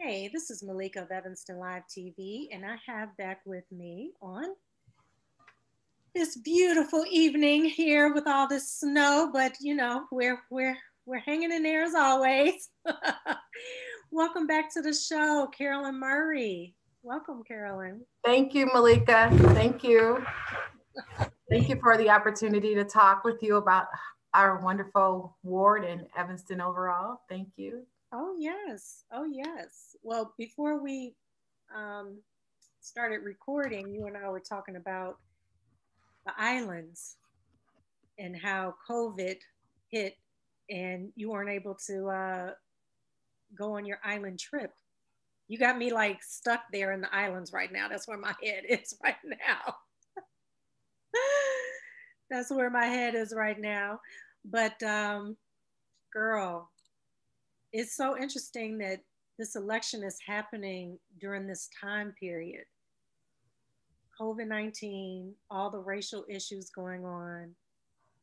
Hey, this is Malika of Evanston Live TV, and I have back with me on this beautiful evening here with all this snow, but we're hanging in there as always. Welcome back to the show, Carolyn Murray. Welcome, Carolyn. Thank you, Malika. Thank you. Thank you for the opportunity to talk with you about our wonderful ward in Evanston overall. Thank you. Oh yes, oh yes. Well, before we um, started recording, you and I were talking about the islands and how COVID hit and you weren't able to go on your island trip. You got me like stuck there in the islands right now. That's where my head is right now. That's where my head is right now. But girl, it's so interesting that this election is happening during this time period. COVID-19, all the racial issues going on,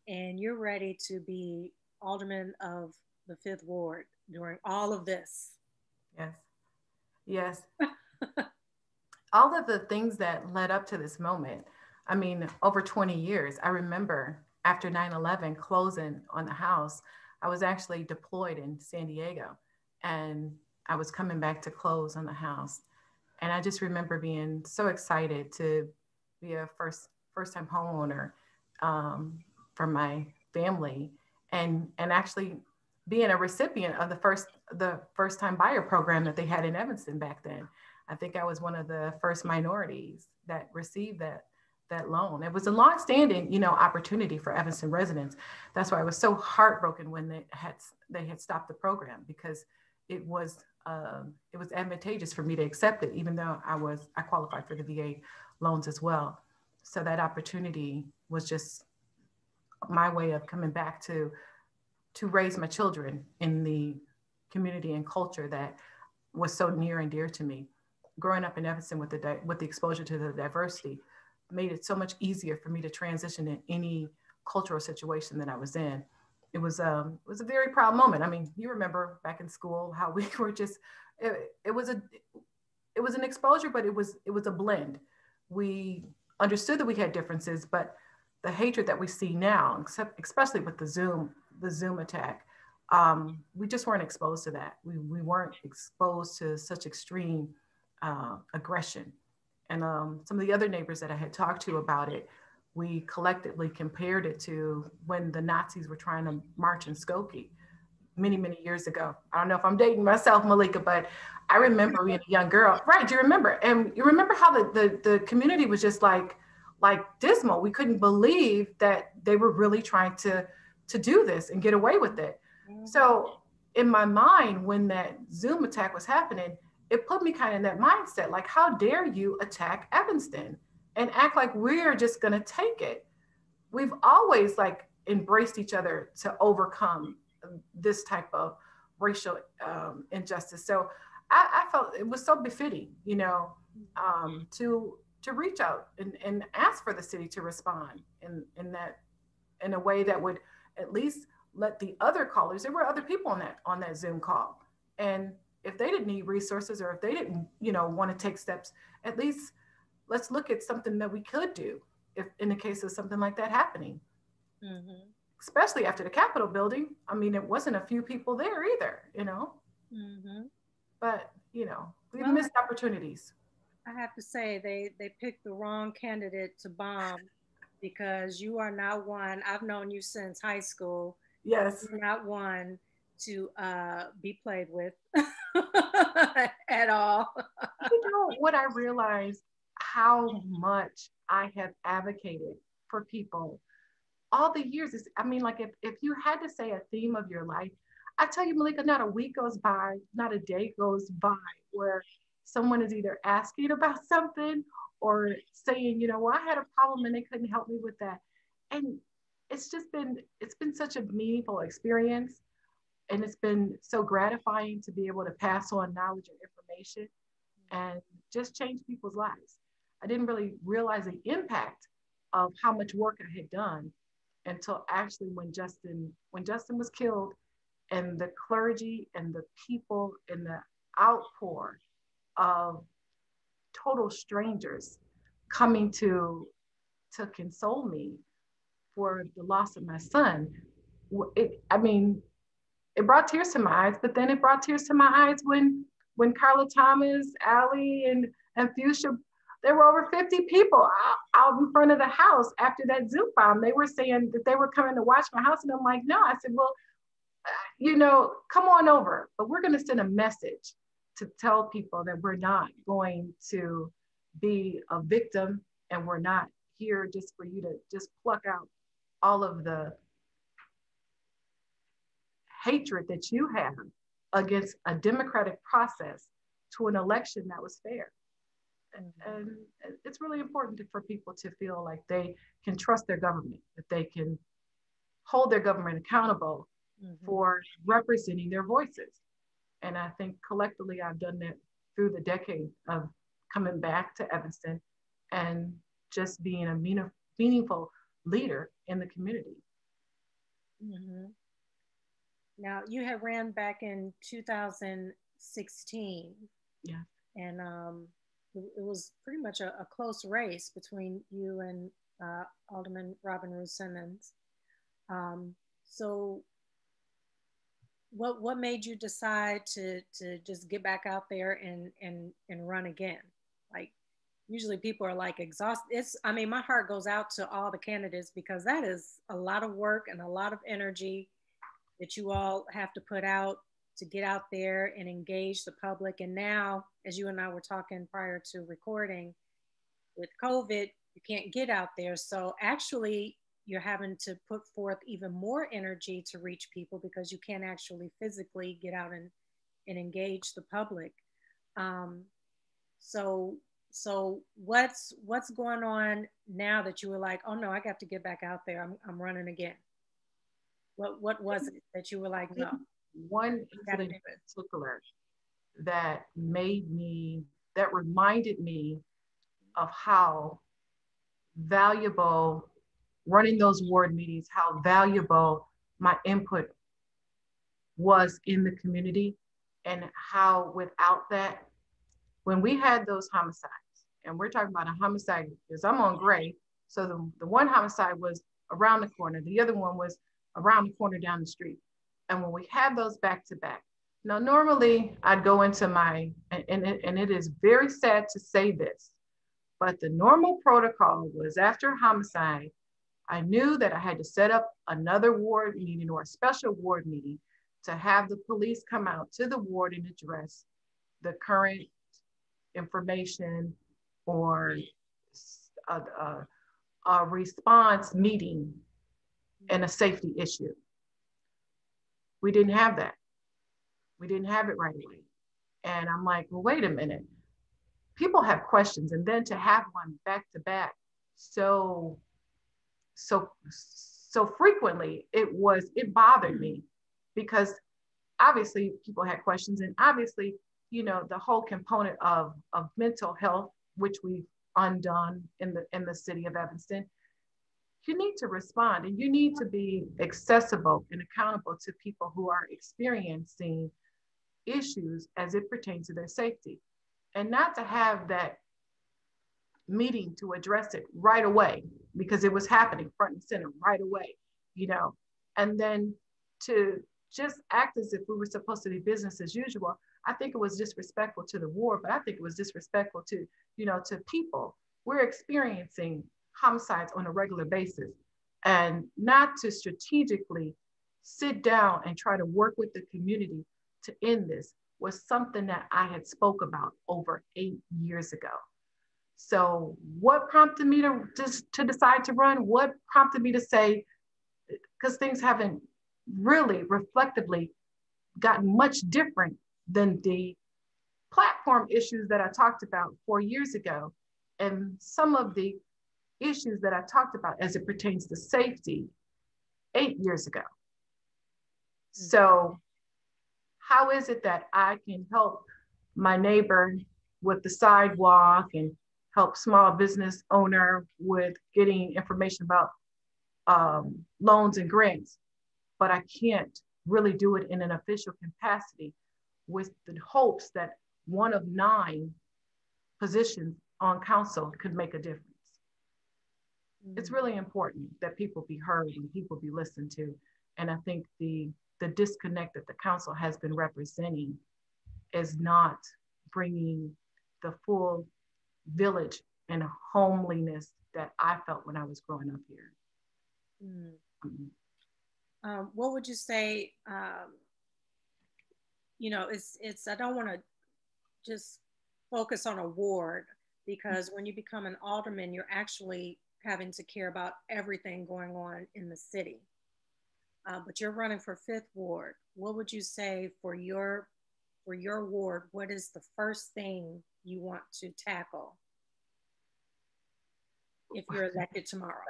and you're ready to be alderman of the Fifth Ward during all of this. Yes. Yes. All of the things that led up to this moment, I mean, over 20 years, I remember after 9/11 closing on the house, I was actually deployed in San Diego and I was coming back to close on the house. And I just remember being so excited to be a first time homeowner for my family and actually being a recipient of the first time buyer program that they had in Evanston back then. I think I was one of the first minorities that received that loan. It was a long-standing, opportunity for Evanston residents. That's why I was so heartbroken when they had stopped the program because it was it was advantageous for me to accept it, even though I qualified for the VA loans as well. So that opportunity was just my way of coming back to raise my children in the community and culture that was so near and dear to me. Growing up in Evanston with the exposure to the diversity made it so much easier for me to transition in any cultural situation that I was in. It was a very proud moment. I mean, you remember back in school how we were just it was an exposure, but it was a blend. We understood that we had differences, but the hatred that we see now, especially with the Zoom attack, we just weren't exposed to that. We weren't exposed to such extreme aggression. And some of the other neighbors that I had talked to about it, we collectively compared it to when the Nazis were trying to march in Skokie many, many years ago. I don't know if I'm dating myself, Malika, but I remember being a young girl. Right, do you remember? And you remember how the community was just like dismal. We couldn't believe that they were really trying to do this and get away with it. So in my mind, when that Zoom attack was happening, it put me kind of in that mindset, like, how dare you attack Evanston and act like we're just going to take it? We've always like embraced each other to overcome this type of racial injustice. So I felt it was so befitting, to reach out and ask for the city to respond in a way that would at least let the other callers. There were other people on that Zoom call, and if they didn't need resources or if they didn't, want to take steps, at least let's look at something that we could do if in the case of something like that happening. Mm-hmm. Especially after the Capitol building. I mean, it wasn't a few people there either. Mm-hmm. But we've Well, missed opportunities. I have to say they picked the wrong candidate to bomb because you are not one. I've known you since high school. Yes. You're not one to be played with at all. What I realized, how much I have advocated for people all the years is, I mean, like if you had to say a theme of your life, I tell you, Malika, not a week goes by, not a day goes by where someone is either asking about something or saying, well, I had a problem and they couldn't help me with that. And it's been such a meaningful experience. And it's been so gratifying to be able to pass on knowledge and information and just change people's lives. I didn't really realize the impact of how much work I had done until actually when Justin was killed and the clergy and the people and the outpour of total strangers coming to console me for the loss of my son. I mean, it brought tears to my eyes, but then it brought tears to my eyes when Carla Thomas, Allie, and Fuchsia, there were over 50 people out in front of the house after that Zoom bomb. They were saying that they were coming to watch my house, and I'm like, no. I said, well, come on over, but we're going to send a message to tell people that we're not going to be a victim, and we're not here just for you to just pluck out all of the hatred that you have against a democratic process to an election that was fair. And it's really important for people to feel like they can trust their government, that they can hold their government accountable for representing their voices. And I think collectively I've done that through the decade of coming back to Evanston and just being a meaningful leader in the community. Now, you had ran back in 2016. Yeah. And it was pretty much a close race between you and Alderman Robin Ruth Simmons. So what made you decide to just get back out there and run again? Like, usually people are like exhausted. My heart goes out to all the candidates, because that is a lot of work and a lot of energy that you all have to put out to get out there and engage the public. And now, as you and I were talking prior to recording, with COVID, you can't get out there. So actually, you're having to put forth even more energy to reach people, because you can't actually physically get out and engage the public. So what's going on now that you were like, oh no, I got to get back out there. I'm running again. What was it that you were like, no? One incident in particular that reminded me of how valuable running those ward meetings, how valuable my input was in the community, and how without that, when we had those homicides, and we're talking about a homicide because I'm on Gray, so the one homicide was around the corner, the other one was around the corner down the street. And when we had those back to back, now normally I'd go into and it is very sad to say this, but the normal protocol was after homicide, I knew that I had to set up another ward meeting or a special ward meeting to have the police come out to the ward and address the current information or a response meeting and a safety issue. We didn't have that. We didn't have it right away. And I'm like, well, wait a minute. People have questions, and then to have one back to back so frequently, it bothered me, because obviously people had questions, and obviously, the whole component of mental health, which we've undone in the city of Evanston, you need to respond, and you need to be accessible and accountable to people who are experiencing issues as it pertains to their safety, and not to have that meeting to address it right away, because it was happening front and center right away, and then to just act as if we were supposed to be business as usual. I think it was disrespectful to the ward, but I think it was disrespectful to, to people. We're experiencing homicides on a regular basis, and not to strategically sit down and try to work with the community to end this was something that I had spoke about over 8 years ago. So what prompted me to decide to run? What prompted me to say, because things haven't really reflectively gotten much different than the platform issues that I talked about 4 years ago, and some of the issues that I talked about as it pertains to safety 8 years ago. So how is it that I can help my neighbor with the sidewalk and help small business owner with getting information about loans and grants, but I can't really do it in an official capacity with the hopes that one of 9 positions on council could make a difference. It's really important that people be heard and people be listened to. And I think the disconnect that the council has been representing is not bringing the full village and homeliness that I felt when I was growing up here. What would you say? It's. I don't want to just focus on a ward, because when you become an alderman, you're actually having to care about everything going on in the city. But you're running for 5th ward. What would you say for your ward? What is the first thing you want to tackle if you're elected tomorrow?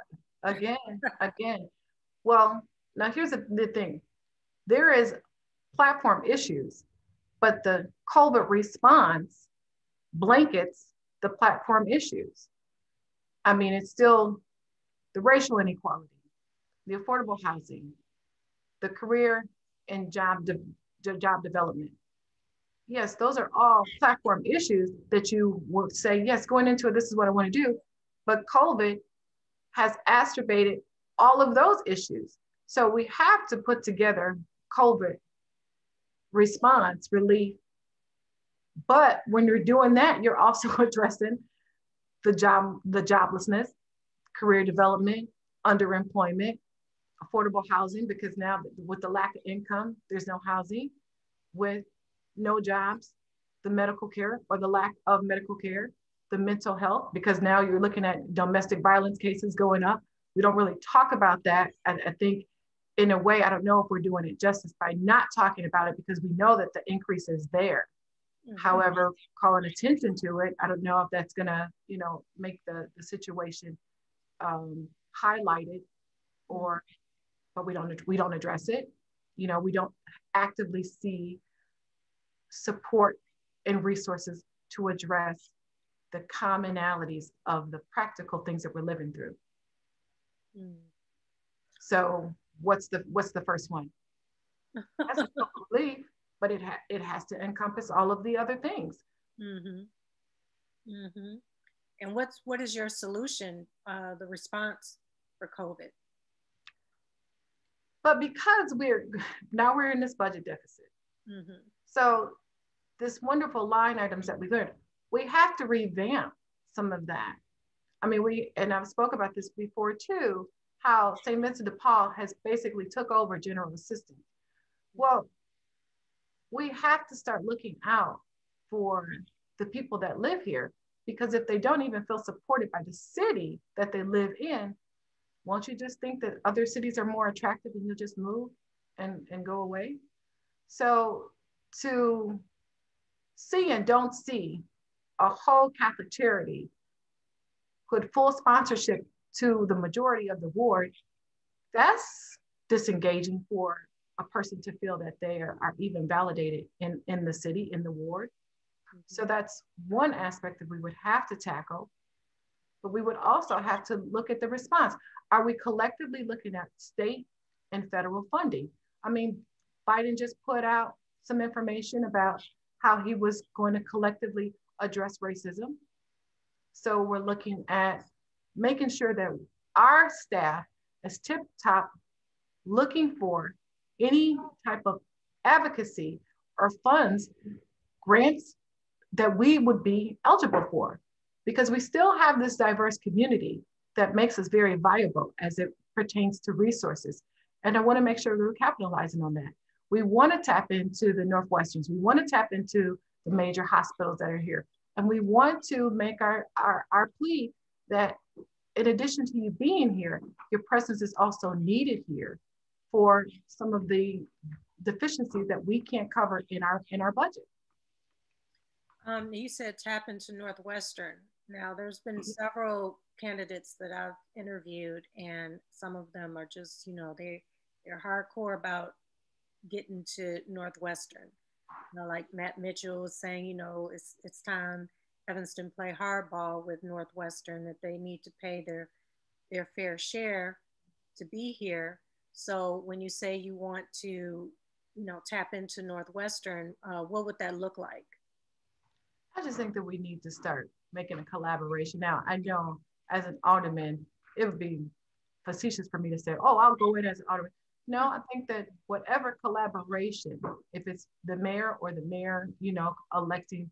Again. Well, now here's the thing. There is platform issues, but the COVID response blankets the platform issues. I mean, it's still the racial inequality, the affordable housing, the career and job development. Yes, those are all platform issues that you would say, yes, going into it, this is what I want to do. But COVID has exacerbated all of those issues. So we have to put together COVID response, relief. But when you're doing that, you're also addressing the joblessness, career development, underemployment, affordable housing, because now with the lack of income, there's no housing, with no jobs, the medical care or the lack of medical care, the mental health, because now you're looking at domestic violence cases going up. We don't really talk about that. I think in a way, I don't know if we're doing it justice by not talking about it, because we know that the increase is there. However, calling attention to it, I don't know if that's gonna, make the situation highlighted, but we don't address it. We don't actively see support and resources to address the commonalities of the practical things that we're living through. So what's the first one? That's a relief, but it has to encompass all of the other things. And what is your solution, the response for COVID? But because we're in this budget deficit, so this wonderful line items that we learned, we have to revamp some of that. I mean, and I've spoke about this before too, how St. Vincent de Paul has basically took over general assistance. Well, we have to start looking out for the people that live here, because if they don't even feel supported by the city that they live in, won't you just think that other cities are more attractive and you'll just move and go away? So to see and don't see a whole Catholic charity put full sponsorship to the majority of the ward, that's disengaging for a person to feel that they are even validated in the city, in the ward. So that's one aspect that we would have to tackle. But we would also have to look at the response. Are we collectively looking at state and federal funding? I mean, Biden just put out some information about how he was going to collectively address racism. So we're looking at making sure that our staff is tip top, looking for any type of advocacy or funds, grants that we would be eligible for, because we still have this diverse community that makes us very viable as it pertains to resources. And I want to make sure we're capitalizing on that. We want to tap into the Northwesterns. We want to tap into the major hospitals that are here. And we want to make our plea that in addition to you being here, your presence is also needed here for some of the deficiencies that we can't cover in our budget. You said tap into Northwestern. Now, there's been several candidates that I've interviewed, and some of them are just, they're hardcore about getting to Northwestern. Like Matt Mitchell was saying, it's time Evanston play hardball with Northwestern, that they need to pay their fair share to be here. So when you say you want to tap into Northwestern, what would that look like? I just think that we need to start making a collaboration. Now, I know as an alderman, it would be facetious for me to say, oh, I'll go in as an alderman. No, I think that whatever collaboration, if it's the mayor or the mayor, electing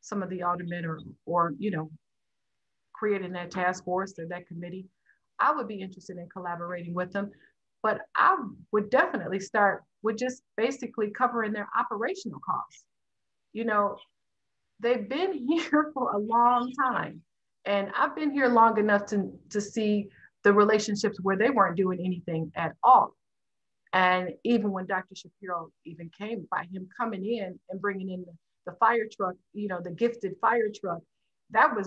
some of the aldermen or creating that task force or that committee, I would be interested in collaborating with them. But I would definitely start with just basically covering their operational costs. You know, they've been here for a long time. And I've been here long enough to see the relationships where they weren't doing anything at all. And even when Dr. Shapiro even came, by him coming in and bringing in the fire truck, the gifted fire truck,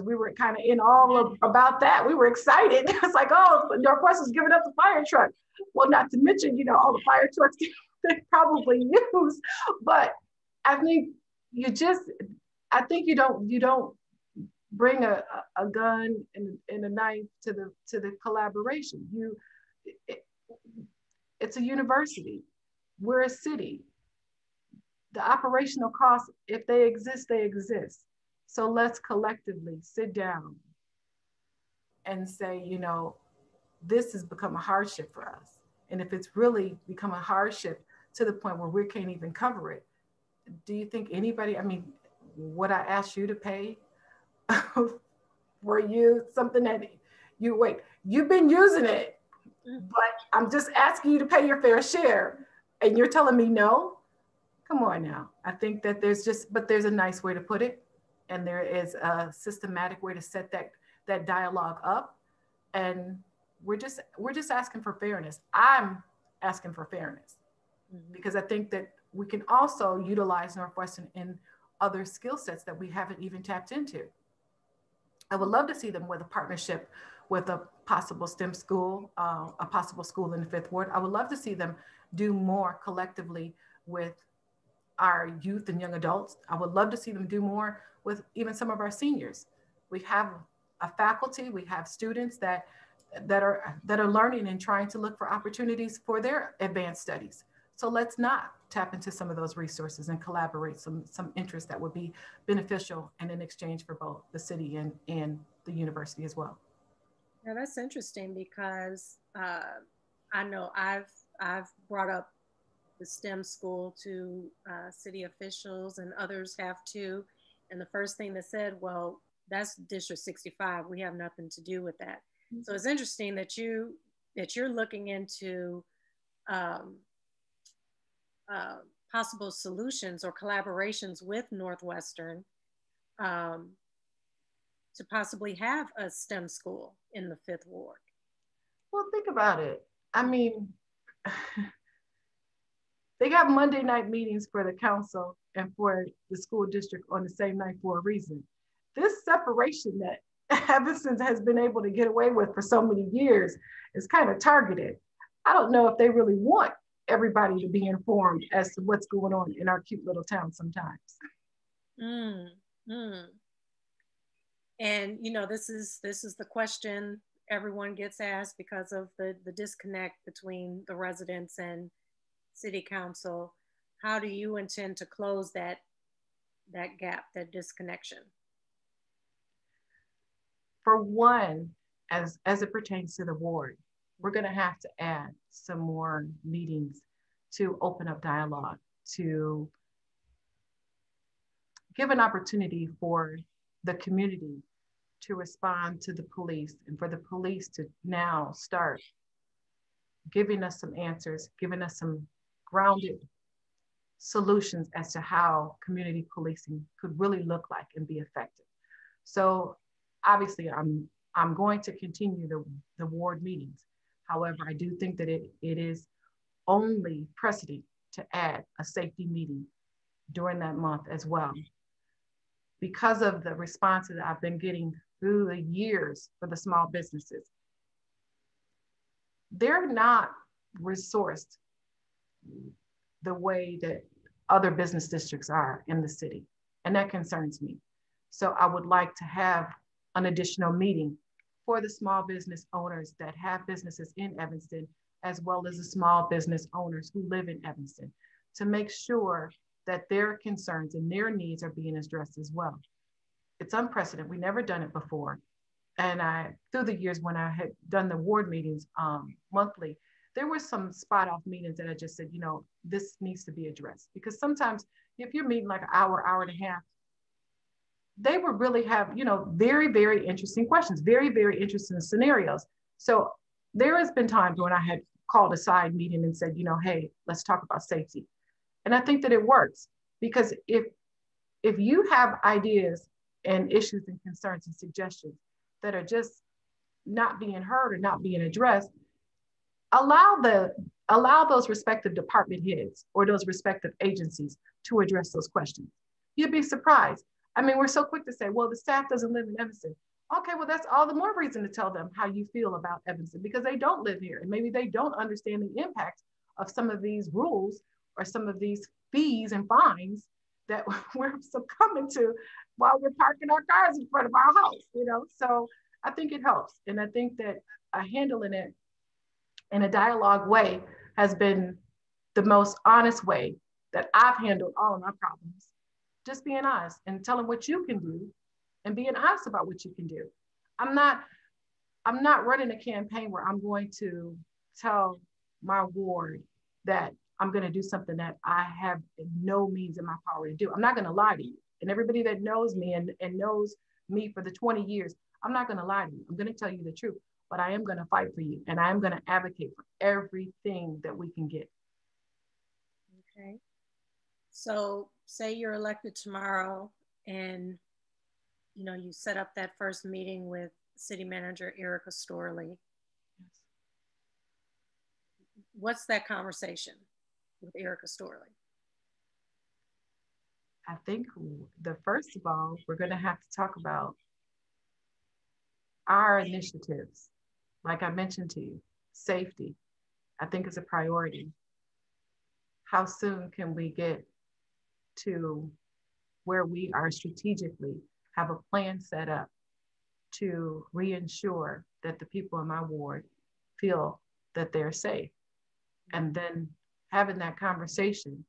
we were kind of in all about that. We were excited. It's like, oh, Northwestern's giving us the fire truck. Well, not to mention, all the fire trucks they probably use. But I think I think you don't bring a gun and a knife to the collaboration. It's a university. We're a city. The operational costs, if they exist, they exist. So let's collectively sit down and say, this has become a hardship for us. And if it's really become a hardship to the point where we can't even cover it, do you think anybody, would I ask you to pay for you something that you've been using it, but I'm just asking you to pay your fair share and you're telling me no? Come on now. I think that there's a nice way to put it. And there is a systematic way to set that dialogue up. And we're just asking for fairness. I'm asking for fairness because I think that we can also utilize Northwestern in other skill sets that we haven't even tapped into. I would love to see them with a partnership with a possible STEM school, a possible school in the Fifth Ward. I would love to see them do more collectively with our youth and young adults. I would love to see them do more with even some of our seniors. We have a faculty, we have students that are learning and trying to look for opportunities for their advanced studies. So let's not tap into some of those resources and collaborate some interests that would be beneficial and in exchange for both the city and the university as well. Yeah, that's interesting because I know I've brought up the STEM school to city officials and others have too. And the first thing they said, well, that's District 65. We have nothing to do with that. Mm-hmm. So it's interesting that you're looking into possible solutions or collaborations with Northwestern to possibly have a STEM school in the Fifth Ward. Well, think about it. They got Monday night meetings for the council and for the school district on the same night for a reason. This separation that Evanston has been able to get away with for so many years is kind of targeted. I don't know if they really want everybody to be informed as to what's going on in our cute little town sometimes. And this is the question everyone gets asked because of the disconnect between the residents and City Council. How do you intend to close that gap, that disconnection? For one, as it pertains to the ward, we're going to have to add some more meetings to open up dialogue, to give an opportunity for the community to respond to the police and for the police to now start giving us some answers, giving us some grounded solutions as to how community policing could really look like and be effective. So obviously I'm going to continue the ward meetings. However, I do think that it is only precedent to add a safety meeting during that month as well. Because of the responses that I've been getting through the years for the small businesses, they're not resourced the way that other business districts are in the city. And that concerns me. So I would like to have an additional meeting for the small business owners that have businesses in Evanston as well as the small business owners who live in Evanston, to make sure that their concerns and their needs are being addressed as well. It's unprecedented. We never done it before. And through the years when I had done the ward meetings monthly, there were some spot off meetings that I just said, this needs to be addressed. Because sometimes if you're meeting like an hour, hour and a half, they would really have, very, very interesting questions, very, very interesting scenarios. So there has been times when I had called a side meeting and said, hey, let's talk about safety. And I think that it works because if you have ideas and issues and concerns and suggestions that are just not being heard or not being addressed, allow those respective department heads or those respective agencies to address those questions. You'd be surprised. I mean, we're so quick to say, well, the staff doesn't live in Evanston. Okay, well, that's all the more reason to tell them how you feel about Evanston because they don't live here and maybe they don't understand the impact of some of these rules or some of these fees and fines that we're succumbing to while we're parking our cars in front of our house. So I think it helps. And I think that handling it in a dialogue way has been the most honest way that I've handled all of my problems. Just being honest and telling what you can do and being honest about what you can do. I'm not running a campaign where I'm going to tell my ward that I'm going to do something that I have no means in my power to do. I'm not going to lie to you. And everybody that knows me and knows me for the 20 years, I'm not going to lie to you. I'm going to tell you the truth, but I am going to fight for you. And I am going to advocate for everything that we can get. Okay. So say you're elected tomorrow and, you set up that first meeting with City Manager Erica Storley. Yes. What's that conversation with Erica Storley? I think first of all, we're going to have to talk about our initiatives. Like I mentioned to you, safety, I think is a priority. How soon can we get to where we are strategically have a plan set up to reinsure that the people in my ward feel that they're safe? And then having that conversation,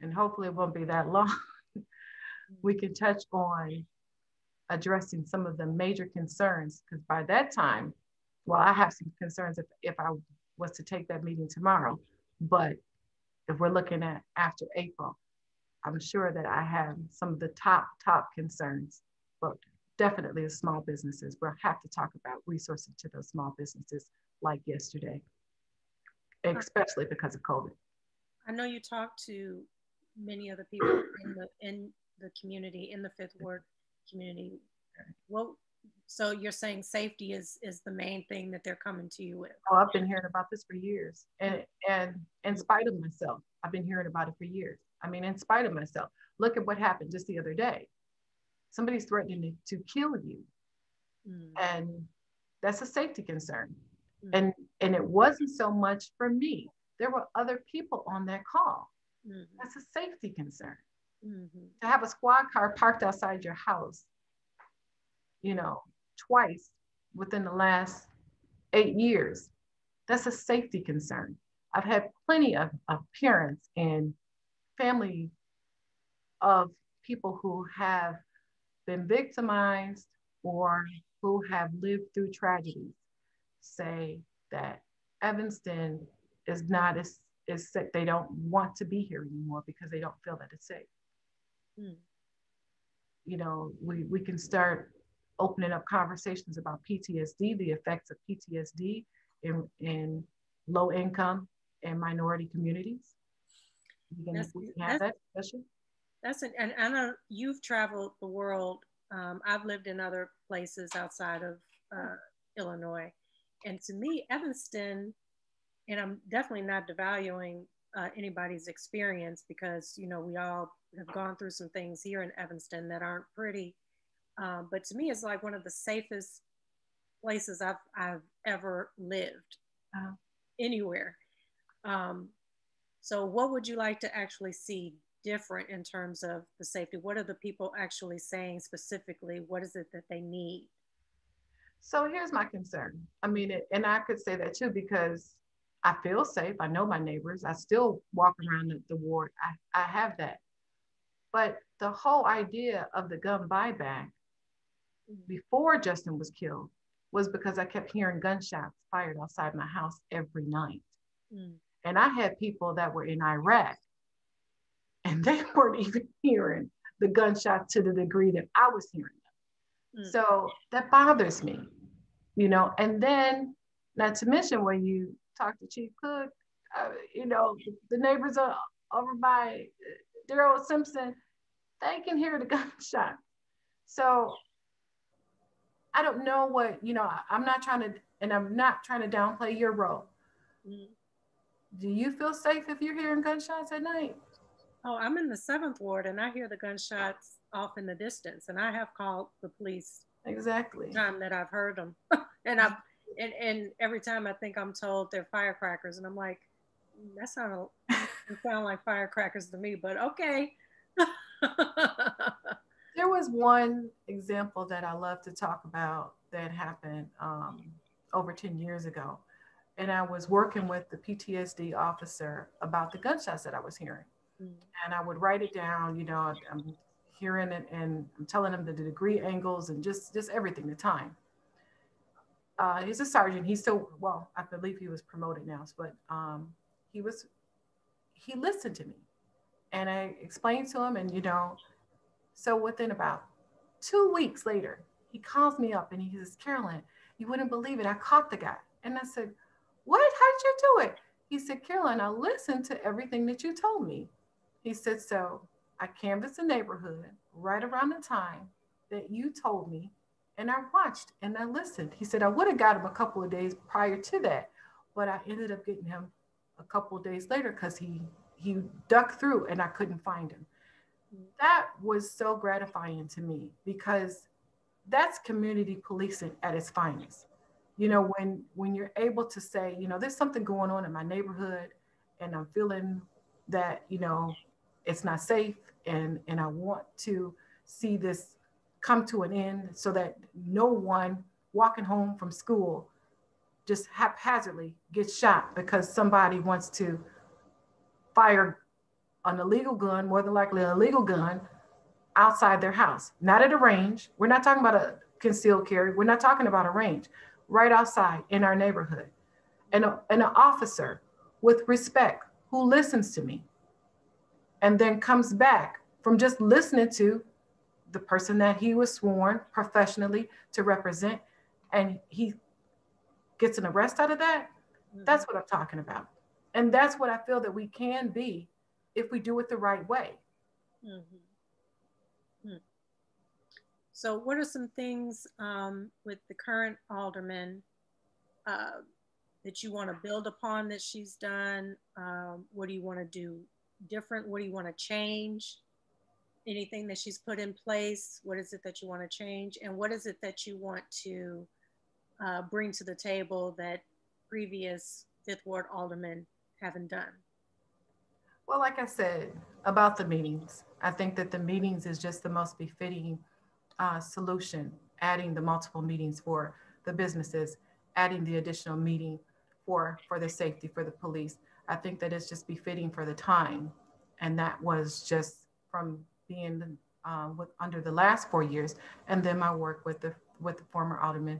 and hopefully it won't be that long, we can touch on addressing some of the major concerns, because by that time, well, I have some concerns if I was to take that meeting tomorrow, but if we're looking at after April, I'm sure that I have some of the top concerns, but definitely the small businesses. We'll have to talk about resources to those small businesses like yesterday, especially because of COVID. I know you talked to many of the people in the community, in the Fifth Ward community. So you're saying safety is the main thing that they're coming to you with? Oh, I've been hearing about this for years, and in spite of myself, I've been hearing about it for years. I mean, in spite of myself, look at what happened just the other day. Somebody's threatening to kill you, and that's a safety concern. And it wasn't so much for me. There were other people on that call. That's a safety concern. To have a squad car parked outside your house, twice within the last 8 years, that's a safety concern. I've had plenty of parents and family of people who have been victimized or who have lived through tragedies say that Evanston is not as safe. They don't want to be here anymore because they don't feel that it's safe. We can start opening up conversations about PTSD, the effects of PTSD in low income and minority communities. We can have that discussion. And I know you've traveled the world. I've lived in other places outside of Illinois. And to me, Evanston, and I'm definitely not devaluing anybody's experience because, we all have gone through some things here in Evanston that aren't pretty. But to me, it's like one of the safest places I've ever lived anywhere. So what would you like to actually see different in terms of the safety? What are the people actually saying specifically? What is it that they need? So here's my concern. I mean, and I could say that too, because I feel safe. I know my neighbors. I still walk around the ward. I have that. But the whole idea of the gun buyback before Justin was killed was because I kept hearing gunshots fired outside my house every night. Mm. And I had people that were in Iraq and they weren't even hearing the gunshots to the degree that I was hearing them. Mm. So that bothers me, you know. And then, not to mention, when you talk to Chief Cook, you know, the neighbors are over by Daryl Simpson, they can hear the gunshot. So I don't know what, you know, I'm not trying to, and I'm not trying to downplay your role. Mm. Do you feel safe if you're hearing gunshots at night? Oh, I'm in the seventh ward and I hear the gunshots off in the distance, and I have called the police Exactly. time that I've heard them, and and every time I think I'm told they're firecrackers, and I'm like, that sound like firecrackers to me, but okay. There was one example that I love to talk about that happened over 10 years ago. And I was working with the PTSD officer about the gunshots that I was hearing. Mm. And I would write it down, you know, I'm hearing it and I'm telling him the degree angles and just everything, the time. He's a sergeant. He's still, well, I believe he was promoted now, but he was, he listened to me and I explained to him and, you know, so within about 2 weeks later, he calls me up and he says, Carolyn, you wouldn't believe it. I caught the guy. And I said, what? How did you do it? He said, Carolyn, I listened to everything that you told me. He said, so I canvassed the neighborhood right around the time that you told me. And I watched and I listened. He said, I would have got him a couple of days prior to that, but I ended up getting him a couple of days later because he ducked through and I couldn't find him. That was so gratifying to me because that's community policing at its finest. You know, when you're able to say, you know, there's something going on in my neighborhood and I'm feeling that, you know, it's not safe and I want to see this come to an end so that no one walking home from school just haphazardly gets shot because somebody wants to fire an illegal gun, more than likely an illegal gun, outside their house, not at a range. We're not talking about a concealed carry. We're not talking about a range, right outside in our neighborhood. And an officer with respect who listens to me and then comes back from just listening to the person that he was sworn professionally to represent and he gets an arrest out of that. Mm-hmm. That's what I'm talking about. And that's what I feel that we can be if we do it the right way. Mm-hmm. So, what are some things with the current alderman uh, that you want to build upon that she's done? What do you want to do different? What do you want to change? Anything that she's put in place? What is it that you want to change? And what is it that you want to bring to the table that previous Fifth Ward aldermen haven't done? Well, like I said about the meetings, I think that the meetings is just the most befitting solution, adding the multiple meetings for the businesses, adding the additional meeting for the safety for the police. I think that it's just befitting for the time. And that was just from being under the last 4 years and then my work with the former alderman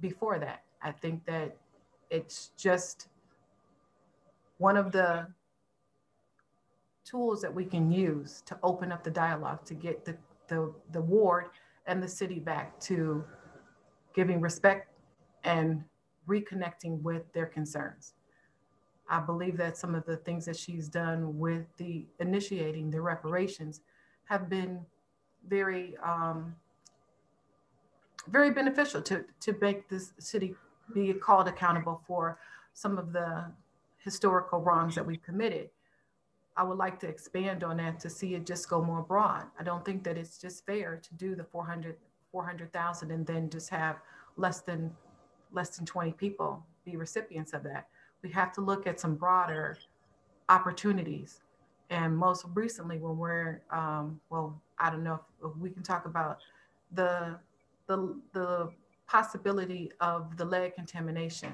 before that. I think that it's just one of the tools that we can use to open up the dialogue to get the ward and the city back to giving respect and reconnecting with their concerns. I believe that some of the things that she's done with the initiating the reparations have been very, very beneficial to make this city be called accountable for some of the historical wrongs that we've committed. I would like to expand on that to see it just go more broad. I don't think that it's just fair to do the 400,000 and then just have less than less than 20 people be recipients of that. We have to look at some broader opportunities. And most recently, when we're, well, I don't know if we can talk about the, the possibility of the lead contamination.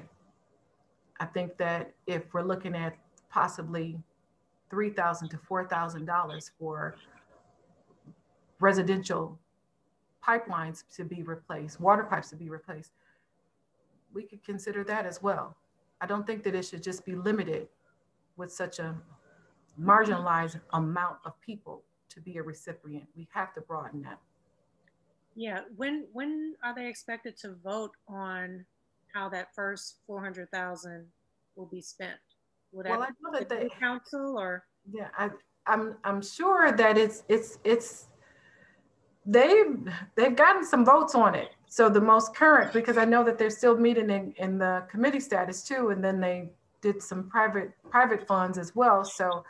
I think that if we're looking at possibly $3,000 to $4,000 for residential pipelines to be replaced, water pipes to be replaced, we could consider that as well. I don't think that it should just be limited with such a marginalized amount of people to be a recipient. We have to broaden that. Yeah. When are they expected to vote on how that first 400,000 will be spent? Will Well, that I know the that they, new council or? yeah, I'm sure that it's they've they've gotten some votes on it. So the most current, because I know that they're still meeting in the committee status too, and then they did some private funds as well. So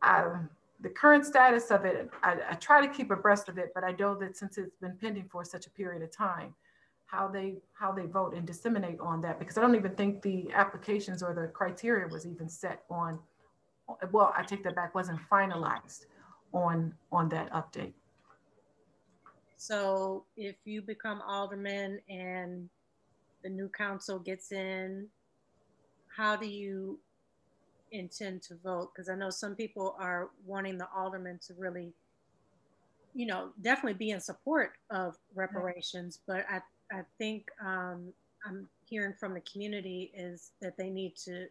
the current status of it, I try to keep abreast of it, but I know that since it's been pending for such a period of time, how they vote and disseminate on that, because I don't even think the applications or the criteria was even set on. Well, I take that back, wasn't finalized on that update. So if you become alderman and the new council gets in, how do you intend to vote? Because I know some people are wanting the alderman to really, definitely be in support of reparations, but I think I'm hearing from the community is that they need to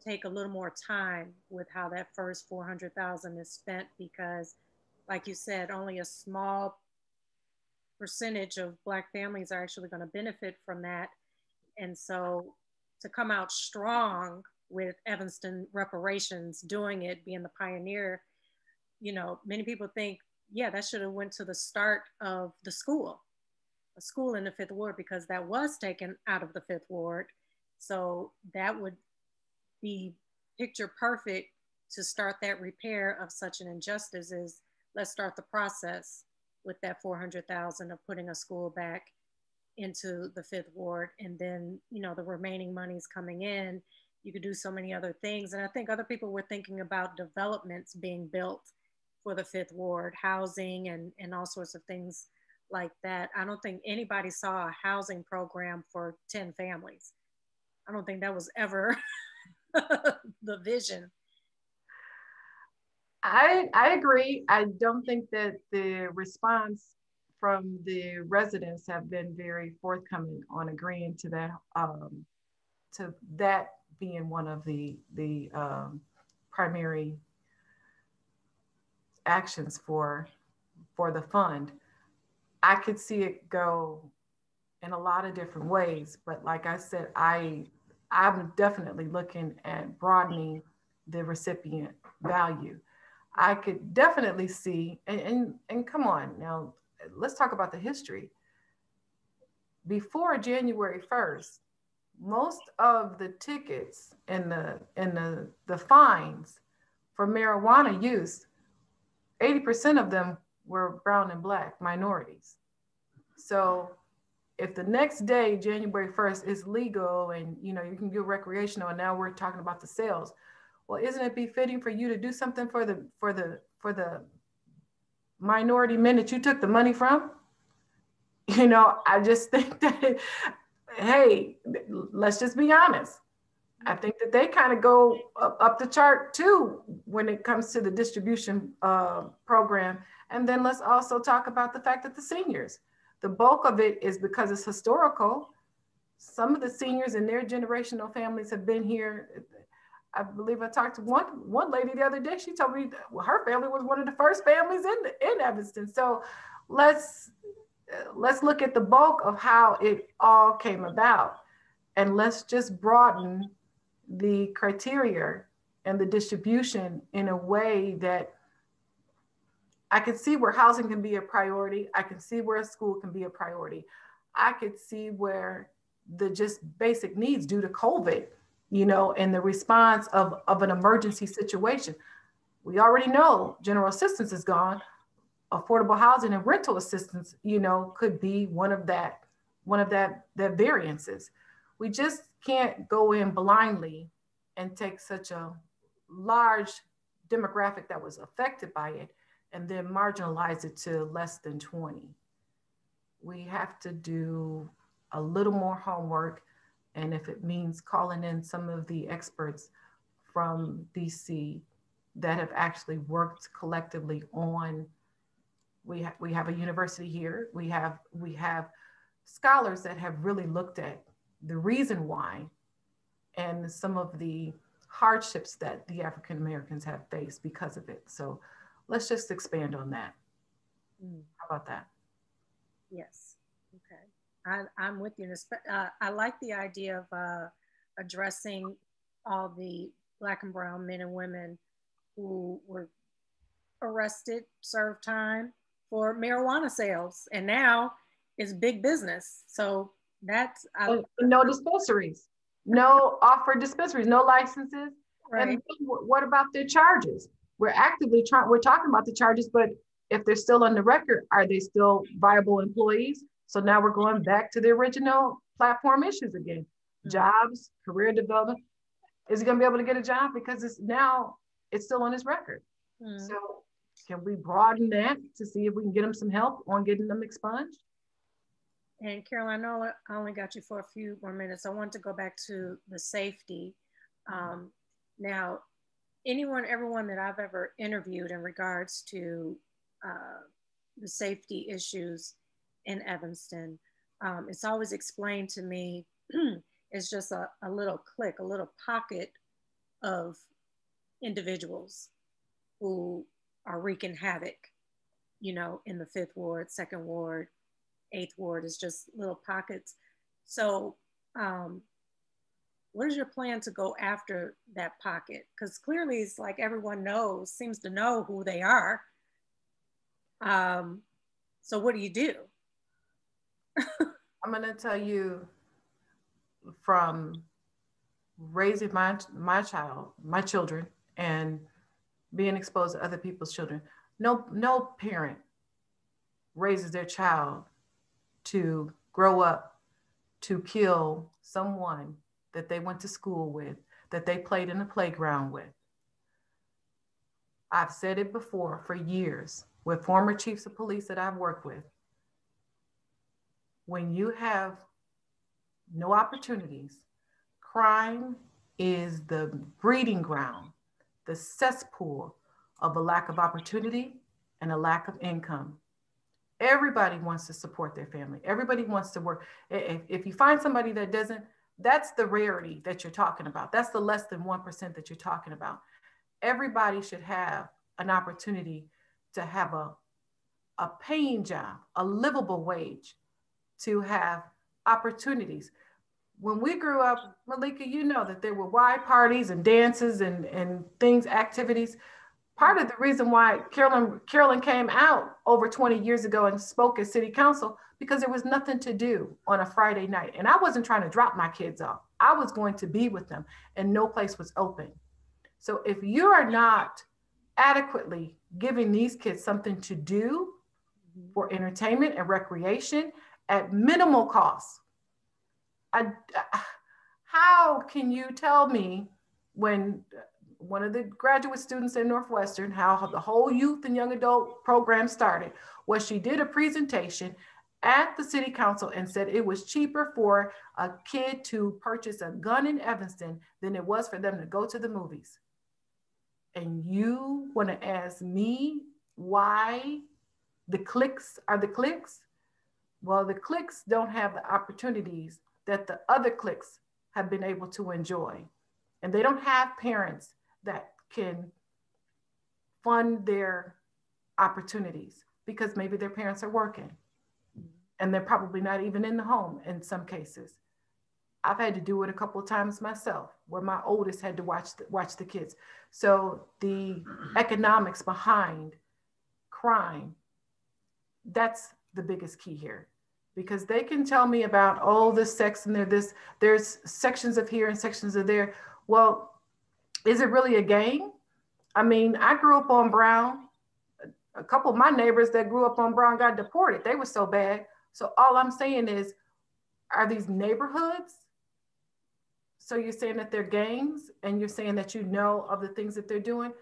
take a little more time with how that first 400,000 is spent because, like you said, only a small percentage of Black families are actually going to benefit from that. And so to come out strong with Evanston reparations, doing it, being the pioneer, many people think, yeah, that should have went to the start of the school, a school in the Fifth Ward, because that was taken out of the Fifth Ward. So that would be picture perfect to start that repair of such an injustice. Is let's start the process with that 400,000 of putting a school back into the Fifth Ward, and then the remaining monies coming in. You could do so many other things, and I think other people were thinking about developments being built for the Fifth Ward, housing and all sorts of things like that. I don't think anybody saw a housing program for 10 families. I don't think that was ever the vision. I agree. I don't think that the response from the residents have been very forthcoming on agreeing to that being one of the primary actions for the fund. I could see it go in a lot of different ways, but like I said, I'm definitely looking at broadening the recipient value. I could definitely see, and come on now, let's talk about the history. Before January 1st, most of the tickets and the fines for marijuana use, 80% of them were brown and Black minorities. So if the next day, January 1st, is legal and you can get recreational, and now we're talking about the sales, well, isn't it befitting for you to do something for the minority men that you took the money from? I just think that, hey, let's just be honest. I think that they kind of go up the chart too when it comes to the distribution program. And then let's also talk about the fact that the seniors, the bulk of it is because it's historical. Some of the seniors and their generational families have been here. I believe I talked to one lady the other day. She told me her family was one of the first families in Evanston. So let's look at the bulk of how it all came about, and let's just broaden the criteria and the distribution in a way that I can see where housing can be a priority. I can see where a school can be a priority. I could see where the just basic needs due to COVID, and the response of an emergency situation. We already know general assistance is gone. Affordable housing and rental assistance, could be one of that variances. We just can't go in blindly and take such a large demographic that was affected by it and then marginalize it to less than 20. We have to do a little more homework. And if it means calling in some of the experts from DC that have actually worked collectively on, we have a university here. We have scholars that have really looked at the reason why and some of the hardships that the African Americans have faced because of it. So let's just expand on that. Mm. How about that? Yes. Okay. I'm with you. I like the idea of addressing all the Black and brown men and women who were arrested, served time for marijuana sales, and now it's big business. So that's And no dispensaries, no offered dispensaries, no licenses. right. And what about their charges? We're talking about the charges, but if they're still on the record, are they still viable employees? So now we're going back to the original platform issues again. Mm. Jobs, career development. Is he going to be able to get a job because it's still on his record? Mm. So can we broaden that to see if we can get them some help on getting them expunged? And Carolyn, I know I only got you for a few more minutes. I want to go back to the safety. Now, everyone that I've ever interviewed in regards to the safety issues in Evanston, it's always explained to me it's just a little clique, a little pocket of individuals who are wreaking havoc, in the Fifth Ward, Second Ward, Eighth Ward. Is just little pockets. So, what is your plan to go after that pocket? Because clearly it's like everyone seems to know who they are. So what do you do? I'm going to tell you from raising my children, and being exposed to other people's children. No parent raises their child to grow up to kill someone that they went to school with, that they played in the playground with. I've said it before for years with former chiefs of police that I've worked with. When you have no opportunities, crime is the breeding ground, the cesspool of a lack of opportunity and a lack of income. Everybody wants to support their family. Everybody wants to work. If you find somebody that doesn't, that's the rarity that you're talking about. That's the less than 1% that you're talking about. Everybody should have an opportunity to have a paying job, a livable wage, to have opportunities. When we grew up, Malika, you know that there were wide parties and dances and things, activities. Part of the reason why Carolyn came out over 20 years ago and spoke at city council, because there was nothing to do on a Friday night. And I wasn't trying to drop my kids off. I was going to be with them, and no place was open. So if you are not adequately giving these kids something to do for entertainment and recreation at minimal cost, how can you tell me, when one of the graduate students at Northwestern, how the whole youth and young adult program started, was she did a presentation at the city council and said it was cheaper for a kid to purchase a gun in Evanston than it was for them to go to the movies. And you want to ask me why the cliques are the cliques? Well, the cliques don't have the opportunities that the other cliques have been able to enjoy. And they don't have parents that can fund their opportunities because maybe their parents are working and they're probably not even in the home in some cases. I've had to do it a couple of times myself, where my oldest had to watch the kids. So the economics behind crime, that's the biggest key here. Because they can tell me about, oh, this sex and there's sections of here and sections of there. Well, is it really a gang? I mean, I grew up on Brown. A couple of my neighbors that grew up on Brown got deported. They were so bad. So all I'm saying is, are these neighborhoods? So you're saying that they're gangs, and you're saying that you know of the things that they're doing?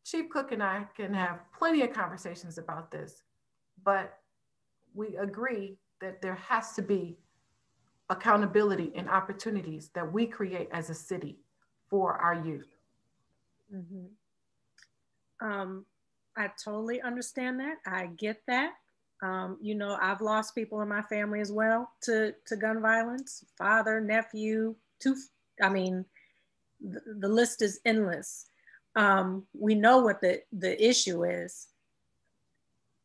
Chief Cook and I can have plenty of conversations about this, but we agree that there has to be accountability and opportunities that we create as a city for our youth. Mm-hmm. I totally understand that. I get that. I've lost people in my family as well to gun violence, father, nephew, I mean, the list is endless. We know what the issue is.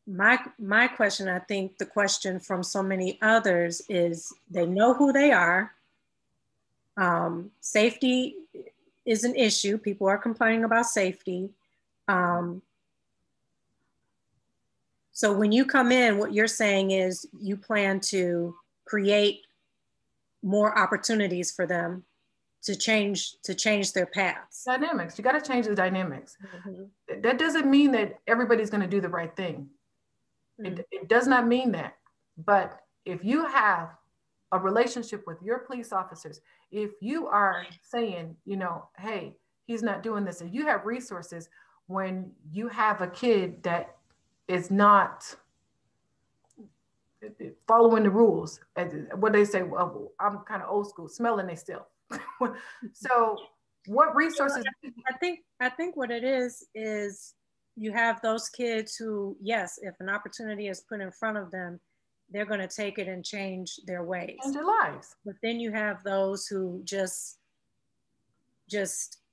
My question, I think the question from so many others is they know who they are. Safety is an issue. People are complaining about safety. So when you come in, what you're saying is you plan to create more opportunities for them to change their paths. Dynamics. You got to change the dynamics. Mm-hmm. That doesn't mean that everybody's going to do the right thing. Mm-hmm. It does not mean that. But if you have a relationship with your police officers, if you are saying, hey, he's not doing this, and you have resources when you have a kid that is not following the rules, what they say, well, I'm kind of old school, smelling they still. So what resources? I think what it is you have those kids who, yes, if an opportunity is put in front of them, they're going to take it and change their ways. Change their lives. But then you have those who just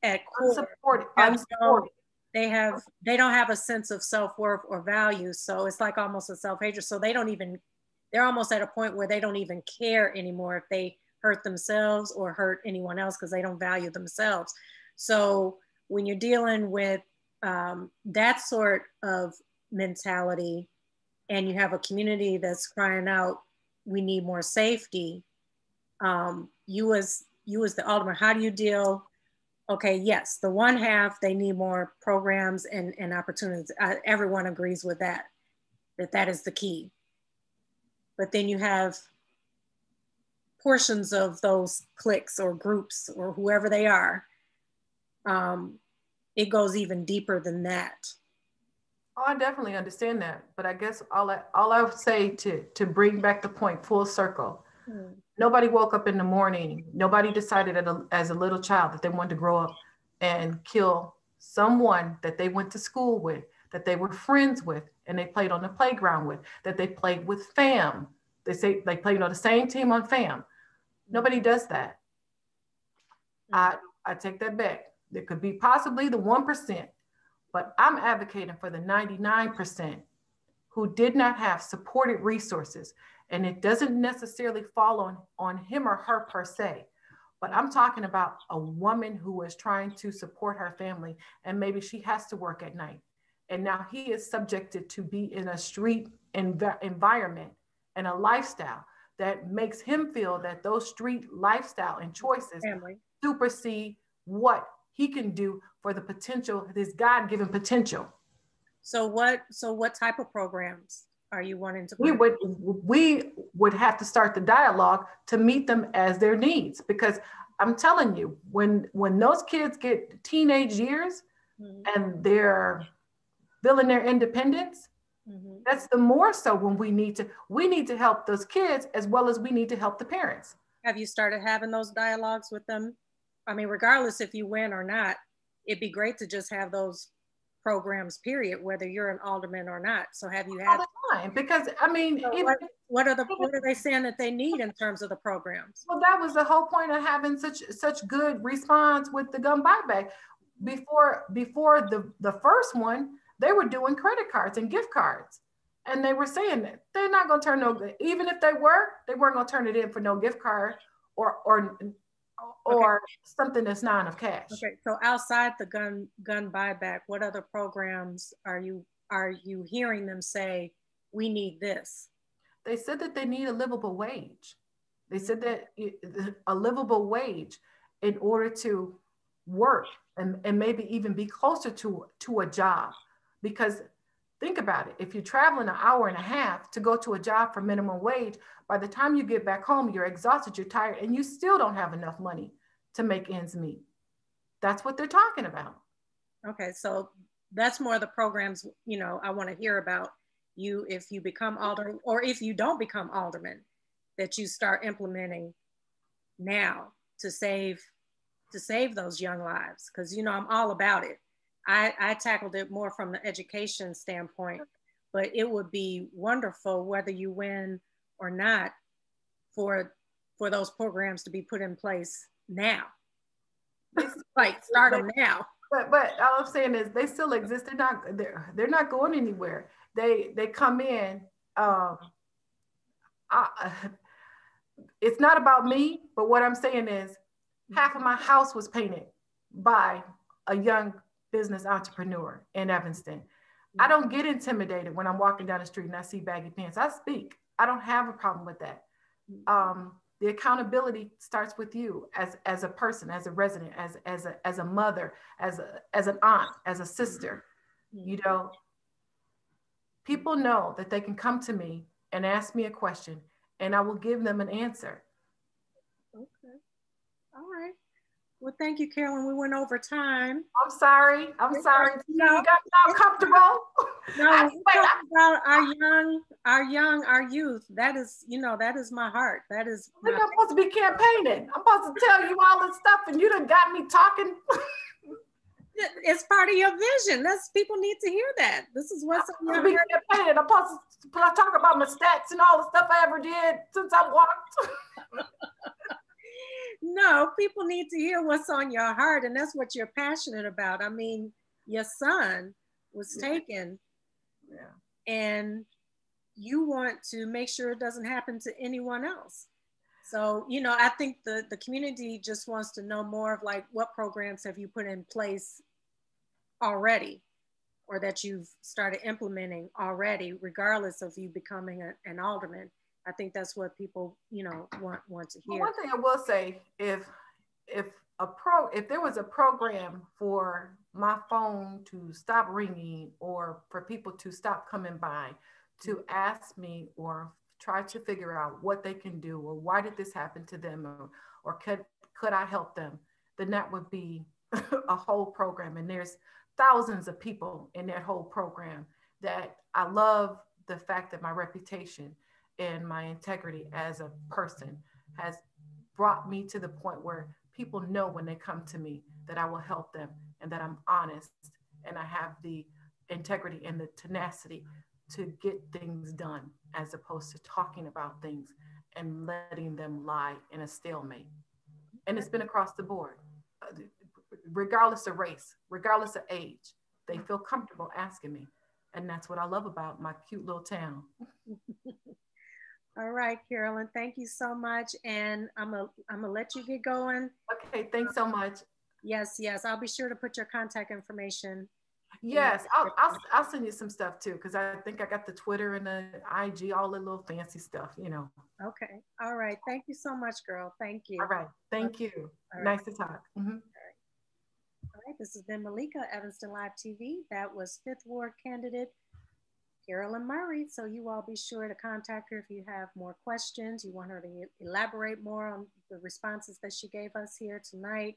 at core, unsupported. They don't have a sense of self-worth or value. So it's like almost a self-hatred. So they're almost at a point where they don't even care anymore if they hurt themselves or hurt anyone else because they don't value themselves. So when you're dealing with that sort of mentality and you have a community that's crying out, we need more safety, you as the alderman, how do you deal? Okay, yes, the one half, they need more programs and opportunities. Everyone agrees with that is the key. But then you have portions of those cliques or groups or whoever they are. It goes even deeper than that. Oh, I definitely understand that. But I guess all I would say to bring back the point full circle, nobody woke up in the morning. Nobody decided as a little child that they wanted to grow up and kill someone that they went to school with, that they were friends with, and they played on the playground with, that they played with fam. They say they played on the same team on fam. Nobody does that. I take that back. There could be possibly the 1%, but I'm advocating for the 99% who did not have supported resources. And it doesn't necessarily fall on him or her per se, but I'm talking about a woman who is trying to support her family and maybe she has to work at night. And now he is subjected to be in a street environment and a lifestyle that makes him feel that those street lifestyle and choices supersede what he can do for the potential, this God-given potential. So what type of programs are you wanting to? We would have to start the dialogue to meet them as their needs, because I'm telling you, when those kids get teenage years and they're feeling their independence, that's the more so when we need to help those kids as well as we need to help the parents. Have you started having those dialogues with them? I mean, regardless if you win or not, it'd be great to just have those programs, period, whether you're an alderman or not. So have you had all the time? Because I mean, so what are they saying that they need in terms of the programs? Well, that was the whole point of having such good response with the gun buyback. Before the first one, they were doing credit cards and gift cards, and they were saying that they're not going to turn even if they weren't going to turn it in for no gift card or something that's not enough cash. Okay, so outside the gun buyback, what other programs are you hearing them say we need this? They said that they need a livable wage. They said that a livable wage in order to work and maybe even be closer to a job. Because think about it, if you're traveling an hour and a half to go to a job for minimum wage, by the time you get back home, you're exhausted, you're tired, and you still don't have enough money to make ends meet. That's what they're talking about. Okay, so that's more of the programs, I want to hear about you if you become alderman or if you don't become alderman. that you start implementing now to save those young lives? Because you know I'm all about it. I tackled it more from the education standpoint, but it would be wonderful whether you win or not for those programs to be put in place now. Like start them now. But all I'm saying is they still exist. They're not going anywhere. They come in. I, it's not about me, but what I'm saying is half of my house was painted by a young business entrepreneur in Evanston. I don't get intimidated when I'm walking down the street and I see baggy pants. I speak. I don't have a problem with that. The accountability starts with you as a person, as a resident, as a mother, as an aunt, as a sister. You know, people know that they can come to me and ask me a question, and I will give them an answer. Okay. All right. Well, thank you, Carolyn. We went over time. I'm sorry. No, You got me all comfortable. No, we're talking about our youth. That is, you know, that is my heart. That is. I'm supposed to be campaigning. I'm supposed to tell you all this stuff, and you done got me talking. It's part of your vision. That's people need to hear that. This is what's on your heart. I'm supposed to talk about my stats and all the stuff I ever did since I walked. No, people need to hear what's on your heart, and that's what you're passionate about. I mean, your son was taken, and you want to make sure it doesn't happen to anyone else. So, you know, I think the community just wants to know more of like what programs have you put in place already, or that you've started implementing already, regardless of you becoming an alderman. I think that's what people, you know, want to hear. Well, one thing I will say, if there was a program for my phone to stop ringing, or for people to stop coming by to ask me or try to figure out what they can do, or why did this happen to them, or could I help them, then that would be a whole program. And there's thousands of people in that whole program that I love the fact that my reputation and my integrity as a person has brought me to the point where people know when they come to me that I will help them, and that I'm honest, and I have the integrity and the tenacity to get things done, as opposed to talking about things and letting them lie in a stalemate. And it's been across the board, regardless of race, regardless of age. They feel comfortable asking me. And that's what I love about my cute little town. All right, Carolyn, thank you so much. And I'm gonna let you get going. Okay, thanks so much. Yes, I'll be sure to put your contact information. Yes, I'll send you some stuff too, because I think I got the Twitter and the IG, all the little fancy stuff, you know. Okay. All right. Thank you so much, girl. Thank you. All right. Thank you. Right. Nice to talk. Mm-hmm. All right. This has been Malika, Evanston Live TV. That was 5th Ward candidate Carolyn Murray. So you all be sure to contact her if you have more questions. You want her to elaborate more on the responses that she gave us here tonight.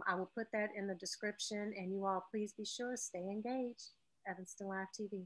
I will put that in the description, and you all please be sure to stay engaged. Evanston Live TV.